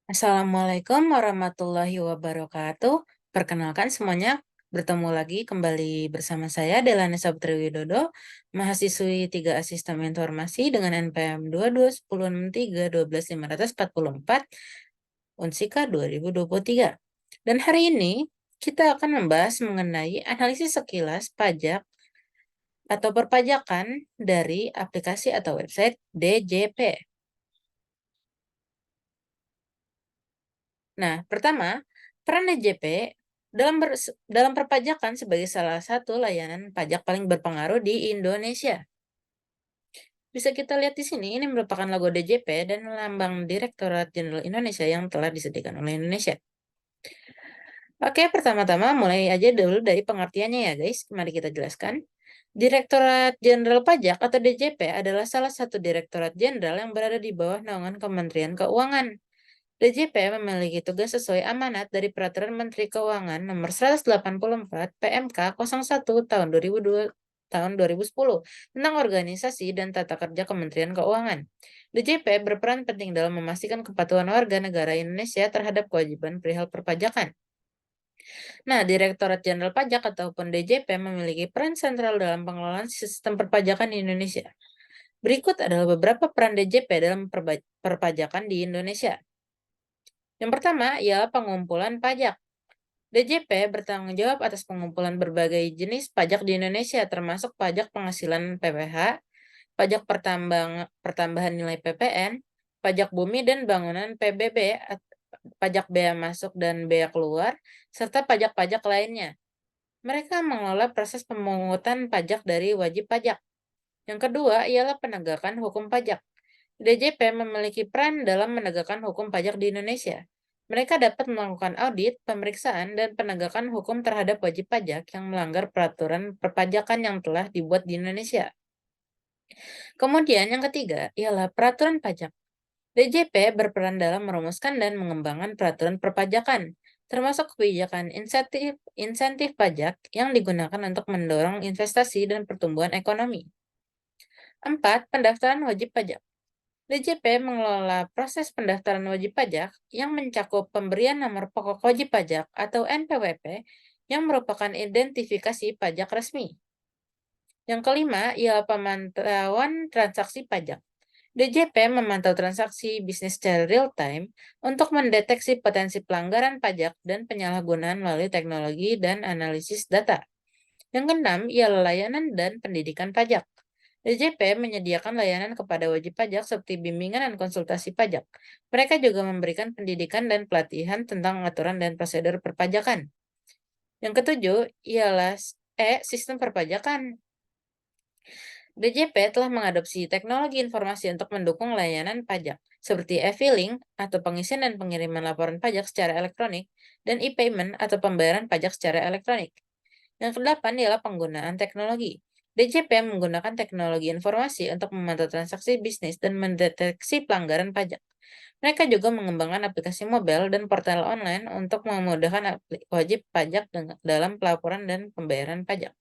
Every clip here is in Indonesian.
Assalamualaikum warahmatullahi wabarakatuh. Perkenalkan semuanya, bertemu lagi kembali bersama saya Delana Sabtri Widodo, mahasiswi 3 A Sistem Informasi dengan NPM 221063 12544 Unsika 2023. Dan hari ini kita akan membahas mengenai analisis sekilas pajak atau perpajakan dari aplikasi atau website DJP. Nah, pertama, peran DJP dalam perpajakan sebagai salah satu layanan pajak paling berpengaruh di Indonesia. Bisa kita lihat di sini, ini merupakan logo DJP dan lambang Direktorat Jenderal Indonesia yang telah disediakan oleh Indonesia. Oke, pertama-tama mulai aja dulu dari pengertiannya ya guys. Mari kita jelaskan. Direktorat Jenderal Pajak atau DJP adalah salah satu direktorat jenderal yang berada di bawah naungan Kementerian Keuangan. DJP memiliki tugas sesuai amanat dari Peraturan Menteri Keuangan Nomor 184 PMK 01 tahun 2010 tentang organisasi dan tata kerja Kementerian Keuangan. DJP berperan penting dalam memastikan kepatuhan warga negara Indonesia terhadap kewajiban perihal perpajakan. Nah, Direktorat Jenderal Pajak ataupun DJP memiliki peran sentral dalam pengelolaan sistem perpajakan di Indonesia. Berikut adalah beberapa peran DJP dalam perpajakan di Indonesia. Yang pertama ialah pengumpulan pajak. DJP bertanggung jawab atas pengumpulan berbagai jenis pajak di Indonesia, termasuk pajak penghasilan PPH, pajak pertambahan nilai PPN, pajak bumi dan bangunan PBB, pajak bea masuk dan bea keluar, serta pajak-pajak lainnya. Mereka mengelola proses pemungutan pajak dari wajib pajak. Yang kedua ialah penegakan hukum pajak. DJP memiliki peran dalam menegakkan hukum pajak di Indonesia. Mereka dapat melakukan audit, pemeriksaan, dan penegakan hukum terhadap wajib pajak yang melanggar peraturan perpajakan yang telah dibuat di Indonesia. Kemudian yang ketiga ialah peraturan pajak. DJP berperan dalam merumuskan dan mengembangkan peraturan perpajakan, termasuk kebijakan insentif pajak yang digunakan untuk mendorong investasi dan pertumbuhan ekonomi. 4. Pendaftaran wajib pajak. DJP mengelola proses pendaftaran wajib pajak yang mencakup pemberian nomor pokok wajib pajak atau NPWP yang merupakan identifikasi pajak resmi. Yang kelima ialah pemantauan transaksi pajak. DJP memantau transaksi bisnis secara real time untuk mendeteksi potensi pelanggaran pajak dan penyalahgunaan melalui teknologi dan analisis data. Yang keenam ialah layanan dan pendidikan pajak. DJP menyediakan layanan kepada wajib pajak seperti bimbingan dan konsultasi pajak. Mereka juga memberikan pendidikan dan pelatihan tentang aturan dan prosedur perpajakan. Yang ketujuh ialah sistem perpajakan. DJP telah mengadopsi teknologi informasi untuk mendukung layanan pajak, seperti e-filing atau pengisian dan pengiriman laporan pajak secara elektronik, dan e-payment atau pembayaran pajak secara elektronik. Yang kedelapan ialah penggunaan teknologi. DJP menggunakan teknologi informasi untuk memantau transaksi bisnis dan mendeteksi pelanggaran pajak. Mereka juga mengembangkan aplikasi mobile dan portal online untuk memudahkan wajib pajak dalam pelaporan dan pembayaran pajak.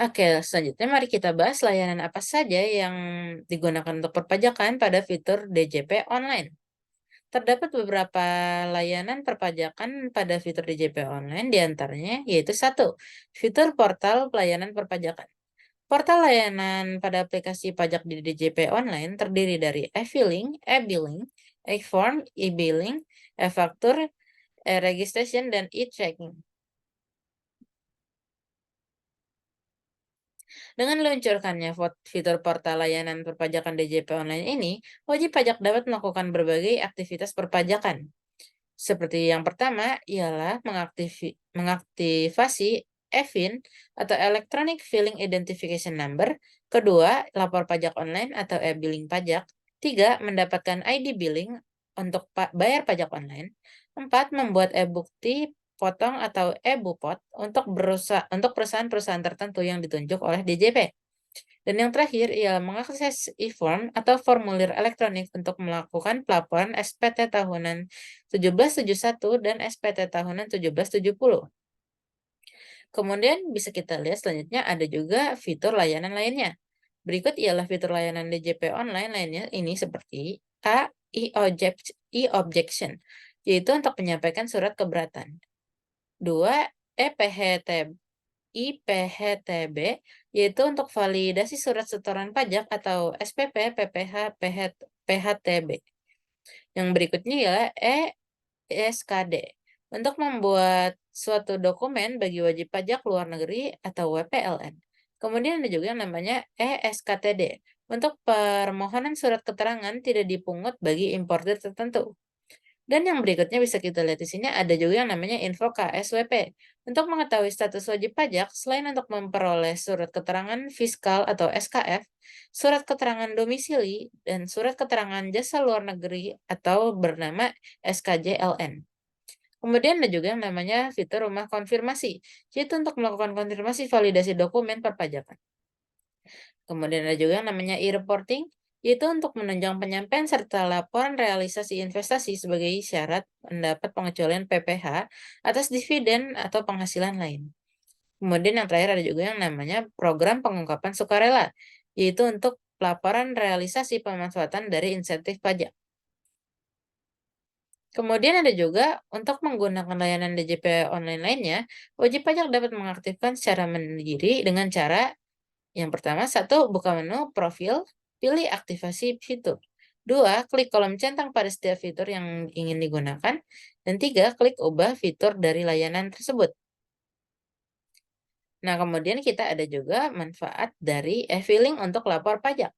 Oke, selanjutnya mari kita bahas layanan apa saja yang digunakan untuk perpajakan pada fitur DJP online. Terdapat beberapa layanan perpajakan pada fitur DJP online, diantaranya yaitu satu, fitur portal pelayanan perpajakan. Portal layanan pada aplikasi pajak di DJP online terdiri dari e-filing, e-billing, e-form, e-billing, e-faktur, e-registration, dan e-tracking. Dengan meluncurkannya fitur portal layanan perpajakan DJP online ini, wajib pajak dapat melakukan berbagai aktivitas perpajakan. Seperti yang pertama ialah mengaktifasi EFIN atau Electronic Filing Identification Number. Kedua, lapor pajak online atau e-billing pajak. Tiga, mendapatkan ID billing untuk bayar pajak online. Empat, membuat e-bukti potong atau e-bupot untuk perusahaan-perusahaan tertentu yang ditunjuk oleh DJP. Dan yang terakhir ialah mengakses e-form atau formulir elektronik untuk melakukan pelaporan SPT tahunan 1771 dan SPT tahunan 1770. Kemudian bisa kita lihat selanjutnya ada juga fitur layanan lainnya. Berikut ialah fitur layanan DJP online lainnya ini seperti A. E-objection, yaitu untuk menyampaikan surat keberatan. 2. EPHT, IPHTB, yaitu untuk validasi surat setoran pajak atau SPP, PPH, PHTB. Yang berikutnya ialah ESKD, untuk membuat suatu dokumen bagi wajib pajak luar negeri atau WPLN. Kemudian ada juga yang namanya ESKTD, untuk permohonan surat keterangan tidak dipungut bagi importir tertentu. Dan yang berikutnya bisa kita lihat di sini ada juga yang namanya info KSWP. Untuk mengetahui status wajib pajak, selain untuk memperoleh surat keterangan fiskal atau SKF, surat keterangan domisili, dan surat keterangan jasa luar negeri atau bernama SKJLN. Kemudian ada juga yang namanya fitur rumah konfirmasi, yaitu untuk melakukan konfirmasi validasi dokumen perpajakan. Kemudian ada juga yang namanya e-reporting, yaitu untuk menunjang penyampaian serta laporan realisasi investasi sebagai syarat mendapat pengecualian PPh atas dividen atau penghasilan lain. Kemudian yang terakhir ada juga yang namanya program pengungkapan sukarela, yaitu untuk laporan realisasi pemanfaatan dari insentif pajak. Kemudian ada juga untuk menggunakan layanan DJP online lainnya, wajib pajak dapat mengaktifkan secara mandiri dengan cara yang pertama, satu, buka menu, profil, pilih aktivasi fitur. Dua, klik kolom centang pada setiap fitur yang ingin digunakan. Dan tiga, klik ubah fitur dari layanan tersebut. Nah, kemudian kita ada juga manfaat dari e-filing untuk lapor pajak.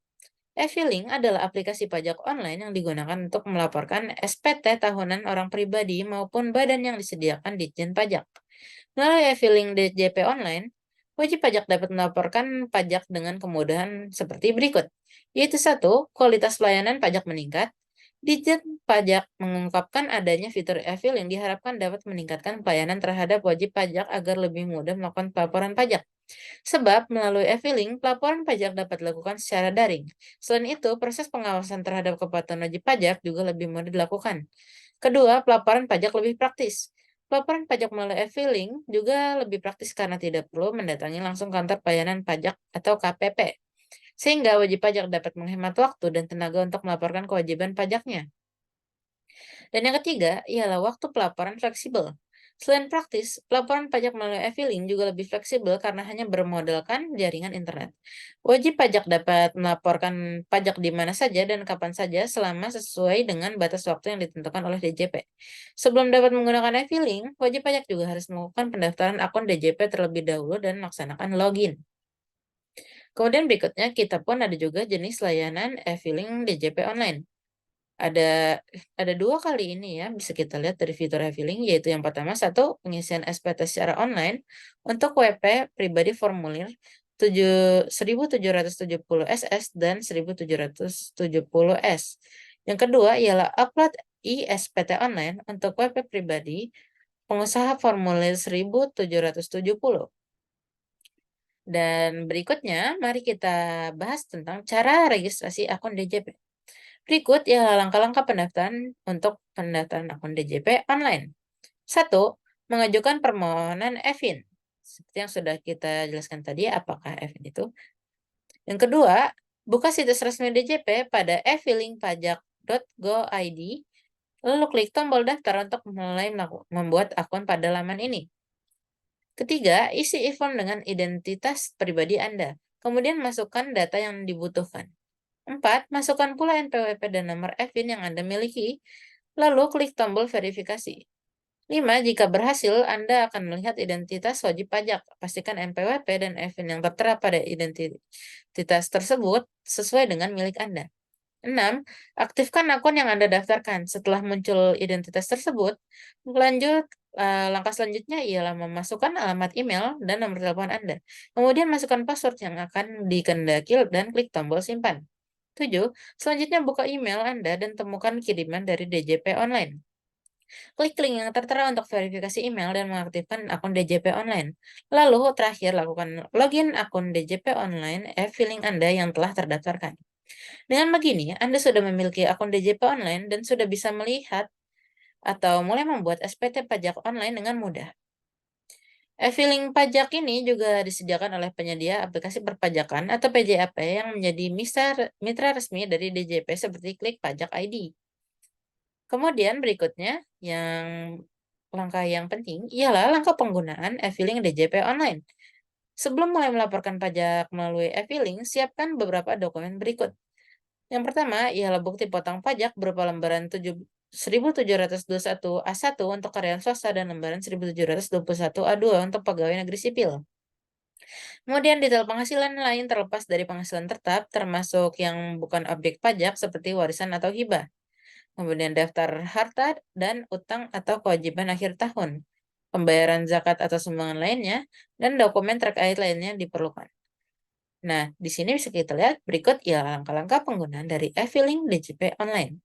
E-filing adalah aplikasi pajak online yang digunakan untuk melaporkan SPT tahunan orang pribadi maupun badan yang disediakan Ditjen Pajak. Melalui e-filing DJP online, wajib pajak dapat melaporkan pajak dengan kemudahan seperti berikut, yaitu satu, kualitas pelayanan pajak meningkat. Ditjen Pajak mengungkapkan adanya fitur e-filing diharapkan dapat meningkatkan pelayanan terhadap wajib pajak agar lebih mudah melakukan pelaporan pajak. Sebab melalui e-filing, pelaporan pajak dapat dilakukan secara daring. Selain itu, proses pengawasan terhadap kepatuhan wajib pajak juga lebih mudah dilakukan. Kedua, pelaporan pajak lebih praktis. Pelaporan pajak melalui e-filing juga lebih praktis karena tidak perlu mendatangi langsung kantor pelayanan pajak atau KPP, sehingga wajib pajak dapat menghemat waktu dan tenaga untuk melaporkan kewajiban pajaknya. Dan yang ketiga ialah waktu pelaporan fleksibel. Selain praktis, pelaporan pajak melalui e-filing juga lebih fleksibel karena hanya bermodalkan jaringan internet. Wajib pajak dapat melaporkan pajak di mana saja dan kapan saja selama sesuai dengan batas waktu yang ditentukan oleh DJP. Sebelum dapat menggunakan e-filing, wajib pajak juga harus melakukan pendaftaran akun DJP terlebih dahulu dan melaksanakan login. Kemudian berikutnya kita pun ada juga jenis layanan e-filing DJP online. Ada 2 kali ini ya, bisa kita lihat dari fitur e-filing, yaitu yang pertama, satu, pengisian SPT secara online untuk WP pribadi formulir 1770 SS dan 1770S. Yang kedua ialah upload e-SPT online untuk WP pribadi pengusaha formulir 1770. Dan berikutnya, mari kita bahas tentang cara registrasi akun DJP. Berikut ya langkah-langkah pendaftaran untuk pendaftaran akun DJP online. Satu, mengajukan permohonan e-fin. Seperti yang sudah kita jelaskan tadi, apakah e-fin itu. Yang kedua, buka situs resmi DJP pada e-filingpajak.go.id, lalu klik tombol daftar untuk mulai membuat akun pada laman ini. Ketiga, isi e-form dengan identitas pribadi Anda. Kemudian masukkan data yang dibutuhkan. 4. Masukkan pula NPWP dan nomor e-fin yang Anda miliki, lalu klik tombol verifikasi. 5. Jika berhasil, Anda akan melihat identitas wajib pajak. Pastikan NPWP dan e-fin yang tertera pada identitas tersebut sesuai dengan milik Anda. 6. Aktifkan akun yang Anda daftarkan. Setelah muncul identitas tersebut, langkah selanjutnya ialah memasukkan alamat email dan nomor telepon Anda. Kemudian masukkan password yang akan dikehendaki dan klik tombol simpan. 7. Selanjutnya buka email Anda dan temukan kiriman dari DJP online. Klik link yang tertera untuk verifikasi email dan mengaktifkan akun DJP online. Lalu terakhir lakukan login akun DJP online e-filing Anda yang telah terdaftarkan. Dengan begini, Anda sudah memiliki akun DJP online dan sudah bisa melihat atau mulai membuat SPT pajak online dengan mudah. E-filing pajak ini juga disediakan oleh penyedia aplikasi perpajakan atau PJAP yang menjadi mitra resmi dari DJP seperti Klik Pajak ID. Kemudian berikutnya, langkah yang penting ialah langkah penggunaan e-filing DJP online. Sebelum mulai melaporkan pajak melalui e-filing, siapkan beberapa dokumen berikut. Yang pertama ialah bukti potong pajak berupa lembaran 1721 A1 untuk karyawan swasta dan lembaran 1721 A2 untuk pegawai negeri sipil. Kemudian detail penghasilan lain terlepas dari penghasilan tetap, termasuk yang bukan objek pajak seperti warisan atau hibah. Kemudian daftar harta dan utang atau kewajiban akhir tahun, pembayaran zakat atau sumbangan lainnya, dan dokumen terkait lainnya diperlukan. Nah, di sini bisa kita lihat berikut ialah langkah-langkah penggunaan dari e-filing DJP online.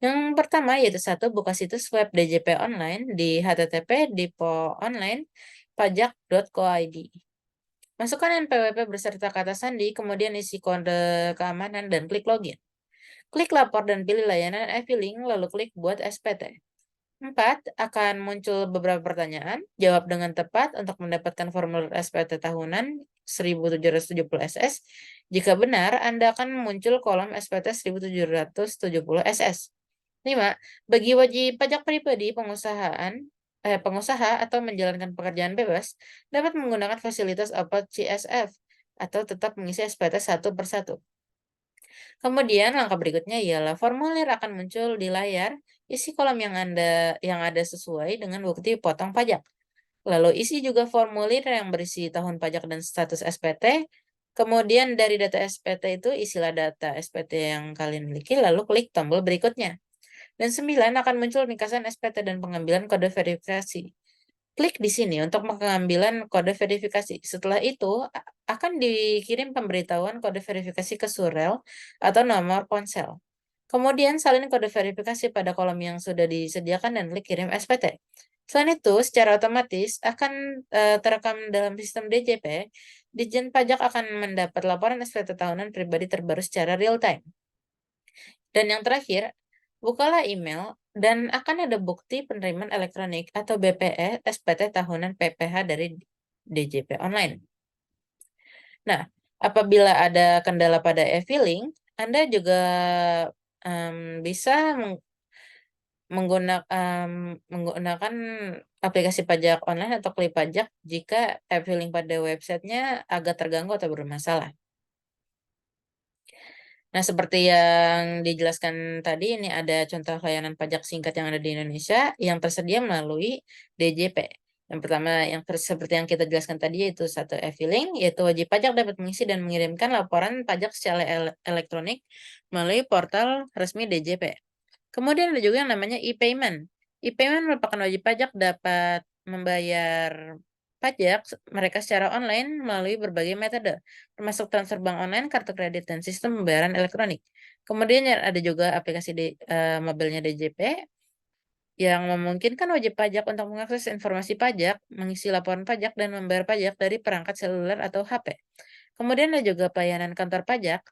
Yang pertama yaitu satu, buka situs web DJP online di http://dipo.online.pajak.go.id. Masukkan NPWP beserta kata sandi, kemudian isi kode keamanan dan klik login. Klik lapor dan pilih layanan e-filing, lalu klik buat SPT. 4. Akan muncul beberapa pertanyaan. Jawab dengan tepat untuk mendapatkan formulir SPT tahunan 1770 SS. Jika benar, Anda akan muncul kolom SPT 1770 SS. 5. Bagi wajib pajak pribadi, pengusaha atau menjalankan pekerjaan bebas dapat menggunakan fasilitas Upload CSF atau tetap mengisi SPT satu persatu. Kemudian langkah berikutnya ialah formulir akan muncul di layar, isi kolom yang ada sesuai dengan bukti potong pajak. Lalu isi juga formulir yang berisi tahun pajak dan status SPT. Kemudian dari data SPT itu isilah data SPT yang kalian miliki, lalu klik tombol berikutnya. Dan 9 akan muncul ringkasan SPT dan pengambilan kode verifikasi. Klik di sini untuk pengambilan kode verifikasi. Setelah itu, akan dikirim pemberitahuan kode verifikasi ke surel atau nomor ponsel. Kemudian salin kode verifikasi pada kolom yang sudah disediakan dan klik kirim SPT. Selain itu, secara otomatis akan terekam dalam sistem DJP. Ditjen Pajak akan mendapat laporan SPT tahunan pribadi terbaru secara real time. Dan yang terakhir, bukalah email dan akan ada bukti penerimaan elektronik atau BPE SPT tahunan PPH dari DJP online. Nah, apabila ada kendala pada e-filing, Anda juga bisa menggunakan aplikasi pajak online atau klik pajak jika e-filing pada websitenya agak terganggu atau bermasalah. Nah, seperti yang dijelaskan tadi, ini ada contoh layanan pajak singkat yang ada di Indonesia yang tersedia melalui DJP. Yang pertama, seperti yang kita jelaskan tadi, yaitu satu e-filing, yaitu wajib pajak dapat mengisi dan mengirimkan laporan pajak secara elektronik melalui portal resmi DJP. Kemudian ada juga yang namanya e-payment. E-payment merupakan wajib pajak dapat membayar pajak mereka secara online melalui berbagai metode, termasuk transfer bank online, kartu kredit, dan sistem pembayaran elektronik. Kemudian ada juga aplikasi mobilnya DJP yang memungkinkan wajib pajak untuk mengakses informasi pajak, mengisi laporan pajak, dan membayar pajak dari perangkat seluler atau HP. Kemudian ada juga pelayanan kantor pajak.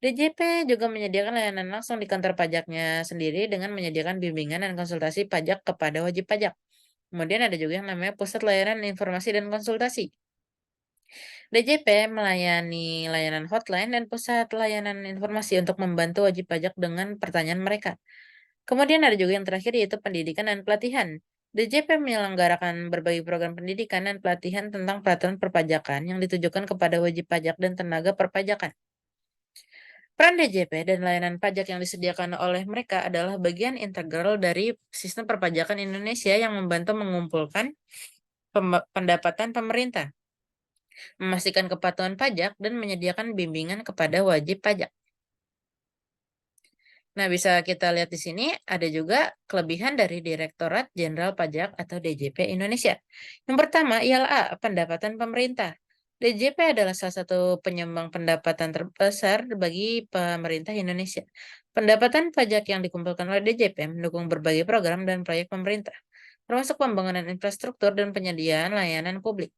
DJP juga menyediakan layanan langsung di kantor pajaknya sendiri dengan menyediakan bimbingan dan konsultasi pajak kepada wajib pajak. Kemudian ada juga yang namanya Pusat Layanan Informasi dan Konsultasi. DJP melayani layanan hotline dan pusat layanan informasi untuk membantu wajib pajak dengan pertanyaan mereka. Kemudian ada juga yang terakhir yaitu pendidikan dan pelatihan. DJP menyelenggarakan berbagai program pendidikan dan pelatihan tentang peraturan perpajakan yang ditujukan kepada wajib pajak dan tenaga perpajakan. Peran DJP dan layanan pajak yang disediakan oleh mereka adalah bagian integral dari sistem perpajakan Indonesia yang membantu mengumpulkan pendapatan pemerintah, memastikan kepatuhan pajak, dan menyediakan bimbingan kepada wajib pajak. Nah, bisa kita lihat di sini ada juga kelebihan dari Direktorat Jenderal Pajak atau DJP Indonesia. Yang pertama ialah pendapatan pemerintah. DJP adalah salah satu penyumbang pendapatan terbesar bagi pemerintah Indonesia. Pendapatan pajak yang dikumpulkan oleh DJP mendukung berbagai program dan proyek pemerintah, termasuk pembangunan infrastruktur dan penyediaan layanan publik.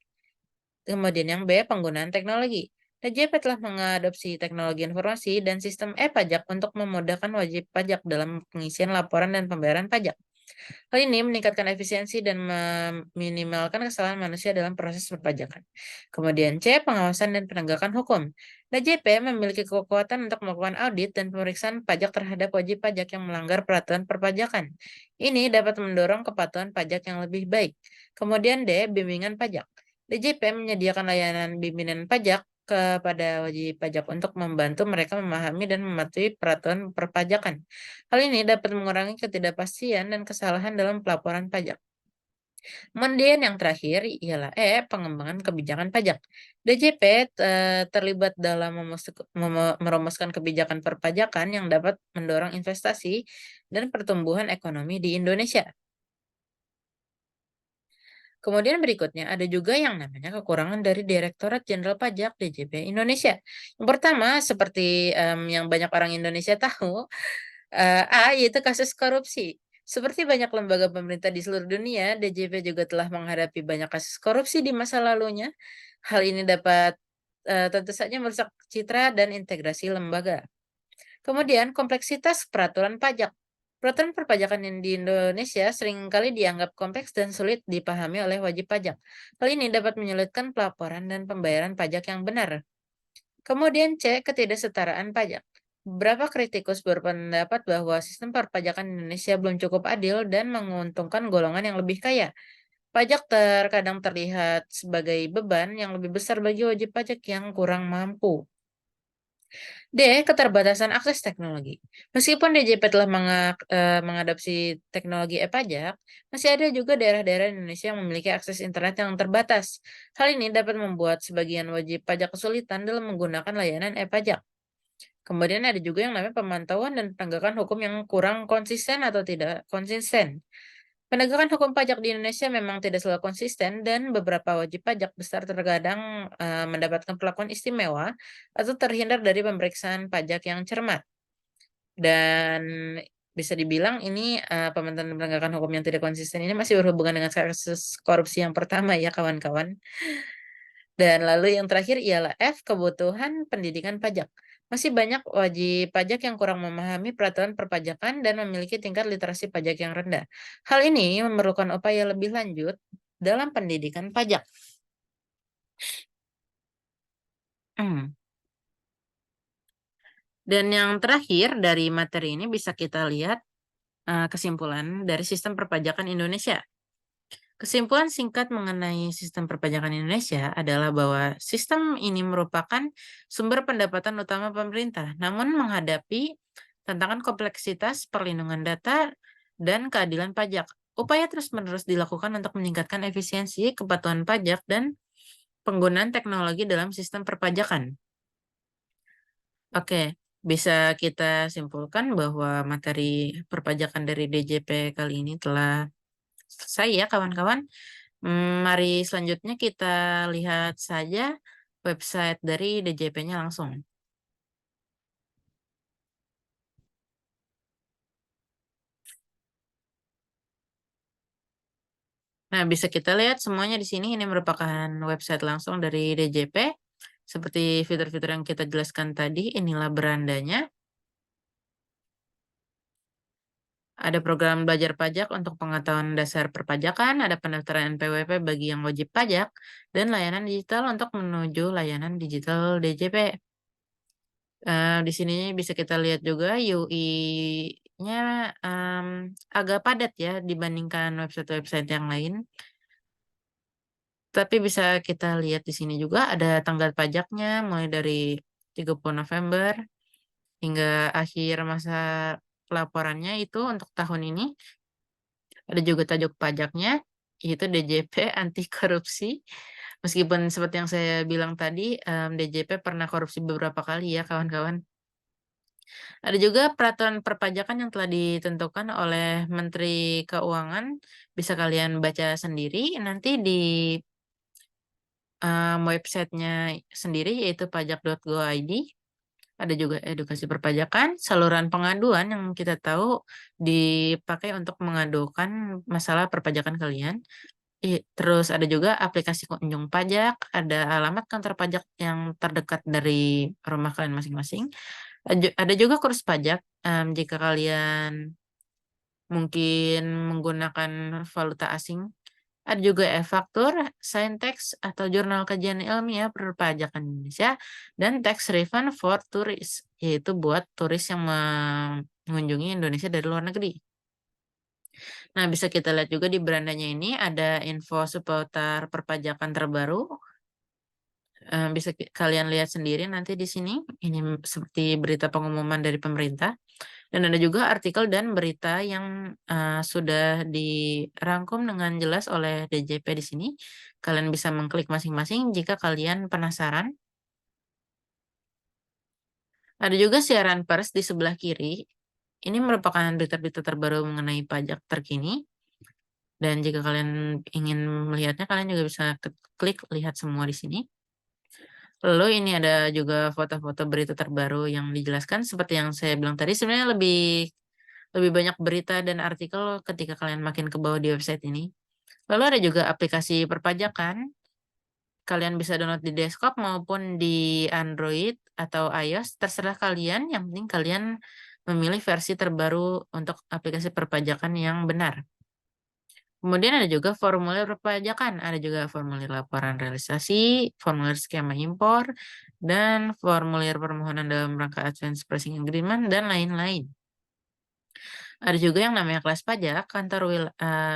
Kemudian yang B, penggunaan teknologi. DJP telah mengadopsi teknologi informasi dan sistem e-pajak untuk memudahkan wajib pajak dalam pengisian laporan dan pembayaran pajak. Hal ini meningkatkan efisiensi dan meminimalkan kesalahan manusia dalam proses perpajakan. Kemudian C, pengawasan dan penegakan hukum. DJP memiliki kekuatan untuk melakukan audit dan pemeriksaan pajak terhadap wajib pajak yang melanggar peraturan perpajakan. Ini dapat mendorong kepatuhan pajak yang lebih baik. Kemudian D, bimbingan pajak. DJP menyediakan layanan bimbingan pajak kepada wajib pajak untuk membantu mereka memahami dan mematuhi peraturan perpajakan. Hal ini dapat mengurangi ketidakpastian dan kesalahan dalam pelaporan pajak. Kemudian yang terakhir ialah pengembangan kebijakan pajak. DJP terlibat dalam merumuskan kebijakan perpajakan yang dapat mendorong investasi dan pertumbuhan ekonomi di Indonesia. Kemudian berikutnya ada juga yang namanya kekurangan dari Direktorat Jenderal Pajak DJP Indonesia. Yang pertama, seperti yang banyak orang Indonesia tahu, A, yaitu kasus korupsi. Seperti banyak lembaga pemerintah di seluruh dunia, DJP juga telah menghadapi banyak kasus korupsi di masa lalunya. Hal ini dapat tentu saja merusak citra dan integrasi lembaga. Kemudian, kompleksitas peraturan pajak. Peraturan perpajakan yang di Indonesia seringkali dianggap kompleks dan sulit dipahami oleh wajib pajak. Hal ini dapat menyulitkan pelaporan dan pembayaran pajak yang benar. Kemudian C, ketidaksetaraan pajak. Beberapa kritikus berpendapat bahwa sistem perpajakan Indonesia belum cukup adil dan menguntungkan golongan yang lebih kaya. Pajak terkadang terlihat sebagai beban yang lebih besar bagi wajib pajak yang kurang mampu. D, keterbatasan akses teknologi. Meskipun DJP telah mengadopsi teknologi e-pajak, masih ada juga daerah-daerah di Indonesia yang memiliki akses internet yang terbatas. Hal ini dapat membuat sebagian wajib pajak kesulitan dalam menggunakan layanan e-pajak. Kemudian ada juga yang namanya pemantauan dan penegakan hukum yang kurang konsisten atau tidak konsisten. Penegakan hukum pajak di Indonesia memang tidak selalu konsisten dan beberapa wajib pajak besar terkadang mendapatkan perlakuan istimewa atau terhindar dari pemeriksaan pajak yang cermat. Dan bisa dibilang ini pemantauan dan penegakan hukum yang tidak konsisten ini masih berhubungan dengan kasus korupsi yang pertama ya kawan-kawan. Dan lalu yang terakhir ialah F, kebutuhan pendidikan pajak. Masih banyak wajib pajak yang kurang memahami peraturan perpajakan dan memiliki tingkat literasi pajak yang rendah. Hal ini memerlukan upaya lebih lanjut dalam pendidikan pajak. Hmm. Dan yang terakhir dari materi ini bisa kita lihat kesimpulan dari sistem perpajakan Indonesia. Kesimpulan singkat mengenai sistem perpajakan Indonesia adalah bahwa sistem ini merupakan sumber pendapatan utama pemerintah, namun menghadapi tantangan kompleksitas perlindungan data dan keadilan pajak. Upaya terus-menerus dilakukan untuk meningkatkan efisiensi, kepatuhan pajak, dan penggunaan teknologi dalam sistem perpajakan. Oke, bisa kita simpulkan bahwa materi perpajakan dari DJP kali ini telah selesai ya kawan-kawan. Mari selanjutnya kita lihat saja website dari DJP-nya langsung. Nah, bisa kita lihat semuanya di sini. Ini merupakan website langsung dari DJP. Seperti fitur-fitur yang kita jelaskan tadi, inilah berandanya. Ada program belajar pajak untuk pengetahuan dasar perpajakan, ada pendaftaran NPWP bagi yang wajib pajak, dan layanan digital untuk menuju layanan digital DJP. Di sini bisa kita lihat juga UI-nya agak padat ya dibandingkan website-website yang lain. Tapi bisa kita lihat di sini juga ada tanggal pajaknya mulai dari 30 November hingga akhir masa pelaporannya itu untuk tahun ini. Ada juga tajuk pajaknya, yaitu DJP anti korupsi. Meskipun seperti yang saya bilang tadi, DJP pernah korupsi beberapa kali ya kawan-kawan. Ada juga peraturan perpajakan yang telah ditentukan oleh Menteri Keuangan, bisa kalian baca sendiri nanti di websitenya sendiri yaitu pajak.go.id. Ada juga edukasi perpajakan, saluran pengaduan yang kita tahu dipakai untuk mengadukan masalah perpajakan kalian. Terus ada juga aplikasi kunjung pajak, ada alamat kantor pajak yang terdekat dari rumah kalian masing-masing. Ada juga kurs pajak, jika kalian mungkin menggunakan valuta asing. Ada juga e-faktur, Saintex atau Jurnal Kajian Ilmiah Perpajakan Indonesia, dan tax refund for tourists, yaitu buat turis yang mengunjungi Indonesia dari luar negeri. Nah, bisa kita lihat juga di berandanya ini ada info seputar perpajakan terbaru. Bisa kalian lihat sendiri nanti di sini. Ini seperti berita pengumuman dari pemerintah. Dan ada juga artikel dan berita yang sudah dirangkum dengan jelas oleh DJP di sini. Kalian bisa mengklik masing-masing jika kalian penasaran. Ada juga siaran pers di sebelah kiri. Ini merupakan berita-berita terbaru mengenai pajak terkini. Dan jika kalian ingin melihatnya, kalian juga bisa klik lihat semua di sini. Lalu ini ada juga foto-foto berita terbaru yang dijelaskan seperti yang saya bilang tadi, sebenarnya lebih banyak berita dan artikel ketika kalian makin ke bawah di website ini. Lalu ada juga aplikasi perpajakan. Kalian bisa download di desktop maupun di Android atau iOS, terserah kalian. Yang penting kalian memilih versi terbaru untuk aplikasi perpajakan yang benar. Kemudian ada juga formulir perpajakan, ada juga formulir laporan realisasi, formulir skema impor, dan formulir permohonan dalam rangka advance pricing agreement, dan lain-lain. Ada juga yang namanya kelas pajak,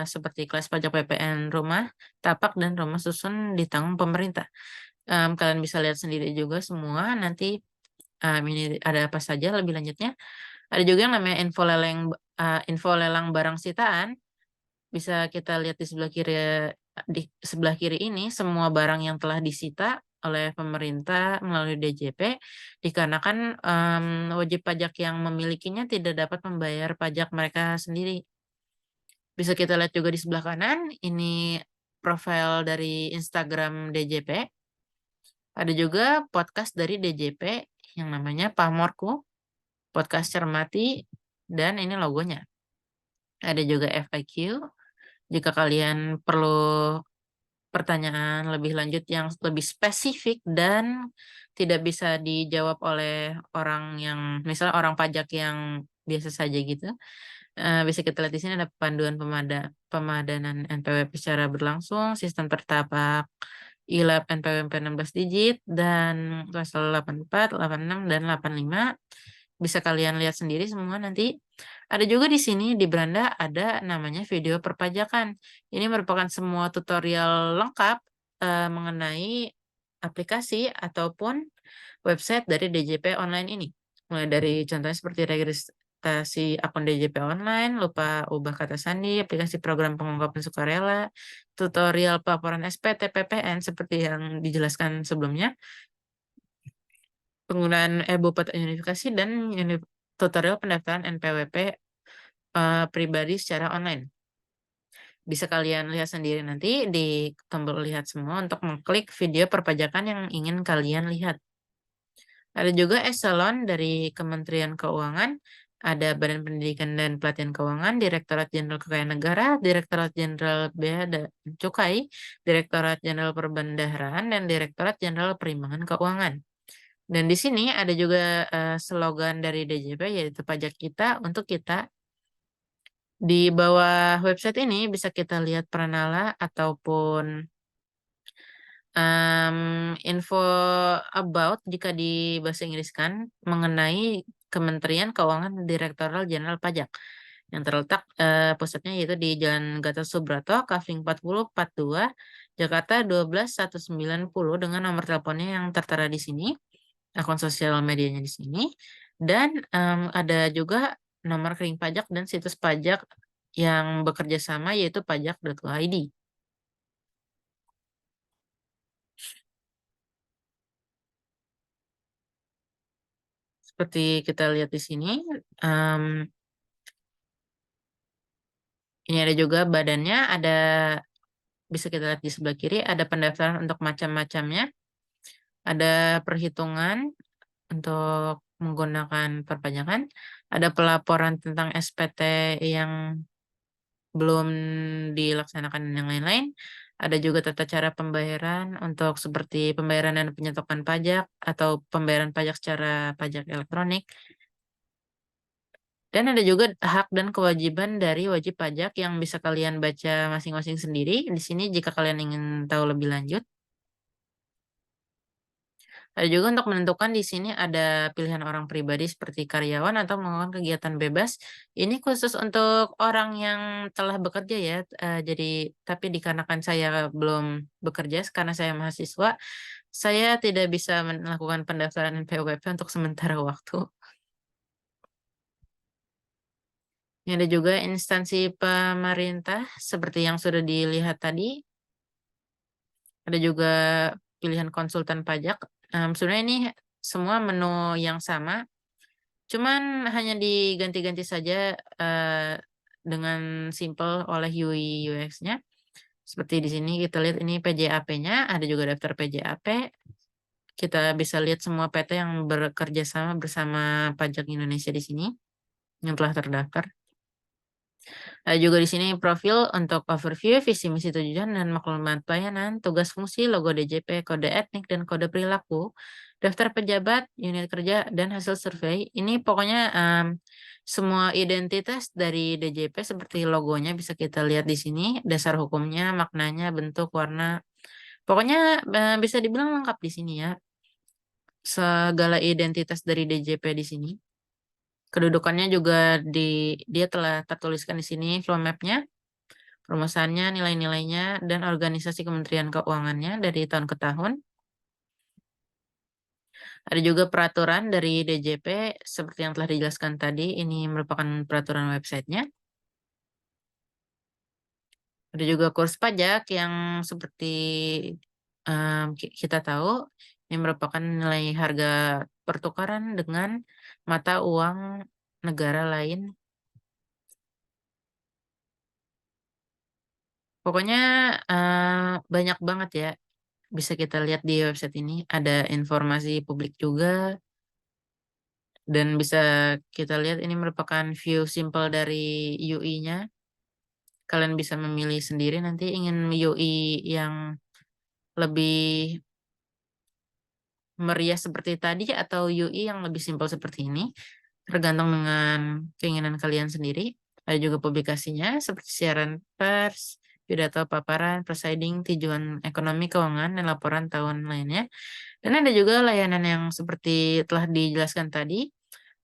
seperti kelas pajak PPN rumah, tapak, dan rumah susun ditanggung pemerintah. Kalian bisa lihat sendiri juga semua, nanti ini ada apa saja lebih lanjutnya. Ada juga yang namanya info lelang barang sitaan. Bisa kita lihat di sebelah kiri ini semua barang yang telah disita oleh pemerintah melalui DJP dikarenakan, wajib pajak yang memilikinya tidak dapat membayar pajak mereka sendiri. Bisa kita lihat juga di sebelah kanan, ini profil dari Instagram DJP. Ada juga podcast dari DJP yang namanya Pamorku, Podcast Cermati, dan ini logonya. Ada juga FAQ. Jika kalian perlu pertanyaan lebih lanjut yang lebih spesifik dan tidak bisa dijawab oleh orang yang misalnya orang pajak yang biasa saja gitu, bisa kita lihat di sini ada panduan pemadanan NPWP secara berlangsung, sistem tertapak ILAP NPWP 16 digit, dan pasal 84, 86, dan 85. Bisa kalian lihat sendiri semua nanti. Ada juga di sini di beranda ada namanya video perpajakan. Ini merupakan semua tutorial lengkap mengenai aplikasi ataupun website dari DJP online ini. Mulai dari contohnya seperti registrasi akun DJP online, lupa ubah kata sandi, aplikasi program pengungkapan sukarela, tutorial pelaporan SPT PPN seperti yang dijelaskan sebelumnya, penggunaan e-Bupati Unifikasi, dan tutorial pendaftaran NPWP pribadi secara online. Bisa kalian lihat sendiri nanti di tombol lihat semua untuk mengklik video perpajakan yang ingin kalian lihat. Ada juga eselon dari Kementerian Keuangan, ada Badan Pendidikan dan Pelatihan Keuangan, Direktorat Jenderal Kekayaan Negara, Direktorat Jenderal Bea dan Cukai, Direktorat Jenderal Perbendaharaan, dan Direktorat Jenderal Perimbangan Keuangan. Dan di sini ada juga slogan dari DJP, yaitu pajak kita untuk kita. Di bawah website ini bisa kita lihat pranala ataupun info about jika di bahasa Inggris kan mengenai Kementerian Keuangan Direktorat Jenderal Pajak yang terletak pusatnya yaitu di Jalan Gatot Subroto, Kavling 4042, Jakarta 12190, dengan nomor teleponnya yang tertera di sini, akun sosial medianya di sini, dan ada juga nomor rekening pajak dan situs pajak yang bekerja sama yaitu pajak.go.id. Seperti kita lihat di sini, ini ada juga badannya, bisa kita lihat di sebelah kiri, ada pendaftaran untuk macam-macamnya, ada perhitungan untuk menggunakan perpajakan, ada pelaporan tentang SPT yang belum dilaksanakan dan yang lain-lain. Ada juga tata cara pembayaran untuk seperti pembayaran dan penyetokan pajak atau pembayaran pajak secara pajak elektronik. Dan ada juga hak dan kewajiban dari wajib pajak yang bisa kalian baca masing-masing sendiri di sini jika kalian ingin tahu lebih lanjut. Ada juga untuk menentukan di sini ada pilihan orang pribadi seperti karyawan atau melakukan kegiatan bebas. Ini khusus untuk orang yang telah bekerja ya. Jadi tapi dikarenakan saya belum bekerja karena saya mahasiswa, saya tidak bisa melakukan pendaftaran NPWP untuk sementara waktu. Ini ada juga instansi pemerintah seperti yang sudah dilihat tadi. Ada juga pilihan konsultan pajak. Sebenarnya ini semua menu yang sama. Cuman hanya diganti-ganti saja, dengan simpel oleh UI UX-nya. Seperti di sini kita lihat ini PJAP-nya, ada juga daftar PJAP. Kita bisa lihat semua PT yang bekerja sama bersama pajak Indonesia di sini, yang telah terdaftar. Ada juga di sini profil untuk overview, visi misi tujuan dan maklumat pelayanan, tugas fungsi, logo DJP, kode etnik dan kode perilaku, daftar pejabat, unit kerja, dan hasil survei. Ini pokoknya semua identitas dari DJP seperti logonya bisa kita lihat di sini, dasar hukumnya, maknanya, bentuk, warna. Pokoknya bisa dibilang lengkap di sini ya. Segala identitas dari DJP di sini. Kedudukannya juga dia telah tertuliskan di sini flow map-nya. Rumusannya, nilai-nilainya, dan organisasi Kementerian Keuangannya dari tahun ke tahun. Ada juga peraturan dari DJP seperti yang telah dijelaskan tadi, ini merupakan peraturan websitenya. Ada juga kurs pajak yang seperti kita tahu, ini merupakan nilai harga pertukaran dengan mata uang negara lain. Pokoknya banyak banget ya. Bisa kita lihat di website ini, ada informasi publik juga, dan bisa kita lihat ini merupakan view simple dari UI-nya. Kalian bisa memilih sendiri nanti ingin UI yang lebih meriah seperti tadi atau UI yang lebih simpel seperti ini, tergantung dengan keinginan kalian sendiri. Ada juga publikasinya seperti siaran pers, pidato paparan, presiding, tujuan ekonomi, keuangan, dan laporan tahun lainnya. Dan ada juga layanan yang seperti telah dijelaskan tadi,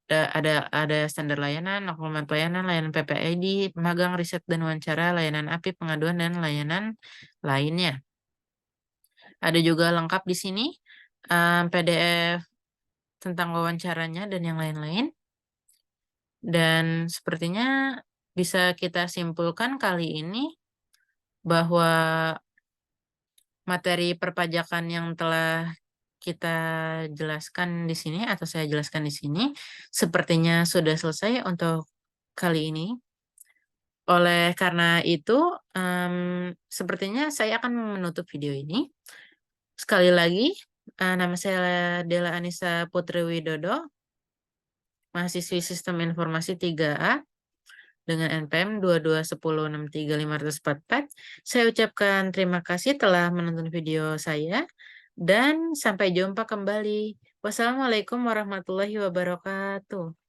ada standar layanan, maklumat pelayanan, layanan PPID, magang, riset, dan wawancara, layanan API, pengaduan, dan layanan lainnya. Ada juga lengkap di sini, PDF tentang wawancaranya dan yang lain-lain. Dan sepertinya bisa kita simpulkan kali ini bahwa materi perpajakan yang telah kita jelaskan di sini atau saya jelaskan di sini sepertinya sudah selesai untuk kali ini. Oleh karena itu, sepertinya saya akan menutup video ini. Sekali lagi, nama saya Della Anissa Putri Widodo, mahasiswi Sistem Informasi 3A dengan NPM 22106354. Saya ucapkan terima kasih telah menonton video saya dan sampai jumpa kembali. Wassalamualaikum warahmatullahi wabarakatuh.